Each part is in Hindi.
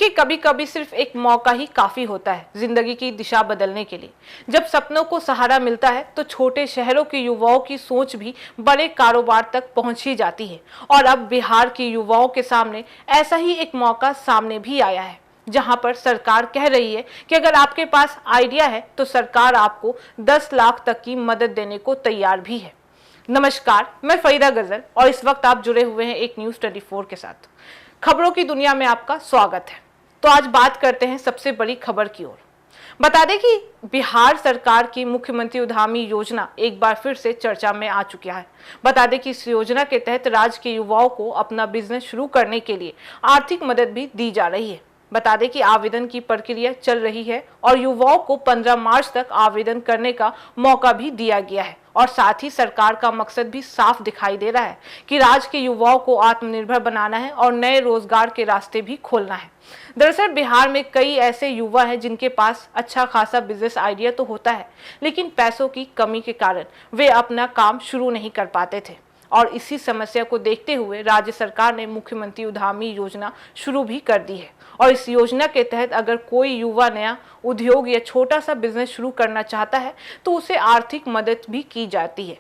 देखिए, कभी कभी सिर्फ एक मौका ही काफी होता है जिंदगी की दिशा बदलने के लिए। जब सपनों को सहारा मिलता है तो छोटे शहरों के युवाओं की सोच भी बड़े कारोबार तक पहुंच ही जाती है। और अब बिहार के युवाओं के सामने ऐसा ही एक मौका सामने भी आया है, जहां पर सरकार कह रही है कि अगर आपके पास आइडिया है तो सरकार आपको 10 लाख तक की मदद देने को तैयार भी है। नमस्कार, मैं फरीदा गजल और इस वक्त आप जुड़े हुए हैं एक न्यूज़ 24 के साथ। खबरों की दुनिया में आपका स्वागत है। तो आज बात करते हैं सबसे बड़ी खबर की ओर। बता दें कि बिहार सरकार की मुख्यमंत्री उद्यमी योजना एक बार फिर से चर्चा में आ चुकी है। बता दें कि इस योजना के तहत राज्य के युवाओं को अपना बिजनेस शुरू करने के लिए आर्थिक मदद भी दी जा रही है। बता दें कि आवेदन की प्रक्रिया चल रही है और युवाओं को 15 मार्च तक आवेदन करने का मौका भी दिया गया है। और साथ ही सरकार का मकसद भी साफ दिखाई दे रहा है कि राज्य के युवाओं को आत्मनिर्भर बनाना है और नए रोजगार के रास्ते भी खोलना है। दरअसल बिहार में कई ऐसे युवा हैं जिनके पास अच्छा खासा बिजनेस आइडिया तो होता है, लेकिन पैसों की कमी के कारण वे अपना काम शुरू नहीं कर पाते थे। और इसी समस्या को देखते हुए राज्य सरकार ने मुख्यमंत्री उद्यमी योजना शुरू भी कर दी है। और इस योजना के तहत अगर कोई युवा नया उद्योग या छोटा सा बिजनेस शुरू करना चाहता है तो उसे आर्थिक मदद भी की जाती है।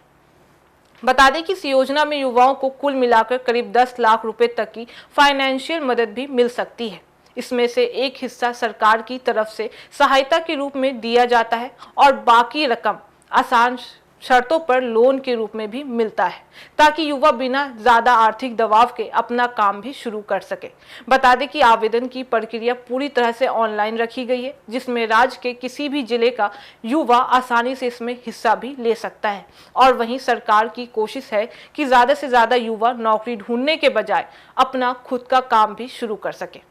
बता दें कि इस योजना में युवाओं को कुल मिलाकर करीब 10 लाख रुपए तक की फाइनेंशियल मदद भी मिल सकती है। इसमें से एक हिस्सा सरकार की तरफ से सहायता के रूप में दिया जाता है और बाकी रकम आसान शर्तों पर लोन के रूप में भी मिलता है, ताकि युवा बिना ज्यादा आर्थिक दबाव के अपना काम भी शुरू कर सके। बता दें कि आवेदन की प्रक्रिया पूरी तरह से ऑनलाइन रखी गई है, जिसमें राज्य के किसी भी जिले का युवा आसानी से इसमें हिस्सा भी ले सकता है। और वहीं सरकार की कोशिश है कि ज्यादा से ज्यादा युवा नौकरी ढूंढने के बजाय अपना खुद का काम भी शुरू कर सके।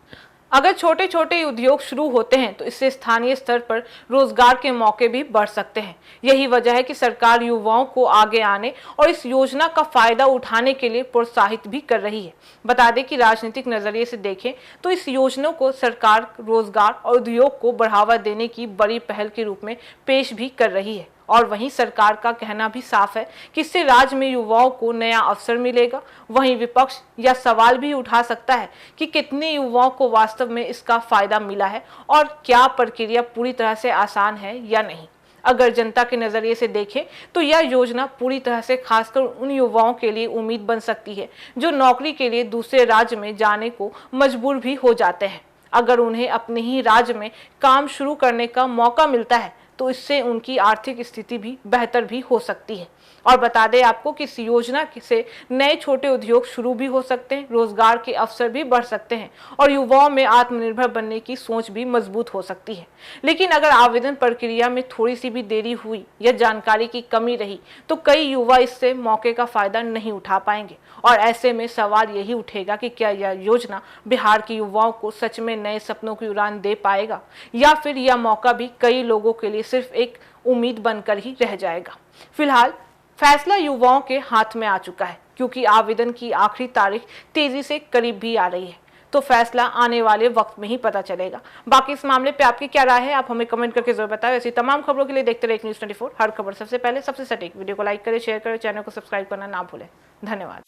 अगर छोटे छोटे उद्योग शुरू होते हैं तो इससे स्थानीय स्तर पर रोजगार के मौके भी बढ़ सकते हैं। यही वजह है कि सरकार युवाओं को आगे आने और इस योजना का फायदा उठाने के लिए प्रोत्साहित भी कर रही है। बता दें कि राजनीतिक नजरिए से देखें तो इस योजना को सरकार रोजगार और उद्योग को बढ़ावा देने की बड़ी पहल के रूप में पेश भी कर रही है। और वहीं सरकार का कहना भी साफ है कि इससे राज्य में युवाओं को नया अवसर मिलेगा। वहीं विपक्ष यह सवाल भी उठा सकता है कि कितने युवाओं को वास्तव में इसका फायदा मिला है और क्या प्रक्रिया पूरी तरह से आसान है या नहीं। अगर जनता के नजरिए से देखें तो यह योजना पूरी तरह से खासकर उन युवाओं के लिए उम्मीद बन सकती है जो नौकरी के लिए दूसरे राज्य में जाने को मजबूर भी हो जाते हैं। अगर उन्हें अपने ही राज्य में काम शुरू करने का मौका मिलता है तो इससे उनकी आर्थिक स्थिति भी बेहतर भी हो सकती है। और बता दें आपको कि इस योजना से नए छोटे उद्योग शुरू भी हो सकते हैं, रोजगार के अवसर भी बढ़ सकते हैं और युवाओं में आत्मनिर्भर बनने की सोच भी मजबूत हो सकती है। लेकिन अगर आवेदन प्रक्रिया में थोड़ी सी भी देरी हुई या जानकारी की कमी रही तो कई युवा इससे मौके का फायदा नहीं उठा पाएंगे। और ऐसे में सवाल यही उठेगा कि क्या यह योजना बिहार के युवाओं को सच में नए सपनों की उड़ान दे पाएगा, या फिर यह मौका भी कई लोगों के लिए सिर्फ एक उम्मीद बनकर ही रह जाएगा। फिलहाल फैसला युवाओं के हाथ में आ चुका है, क्योंकि आवेदन की आखिरी तारीख तेजी से करीब भी आ रही है। तो फैसला आने वाले वक्त में ही पता चलेगा। बाकी इस मामले पे आपकी क्या राय है, आप हमें कमेंट करके जरूर बताएं। ऐसी तमाम खबरों के लिए देखते रहिए न्यूज़ 24, हर खबर सबसे पहले सबसे सटीक। वीडियो को लाइक करें, शेयर करें, चैनल को सब्सक्राइब करना ना भूलें। धन्यवाद।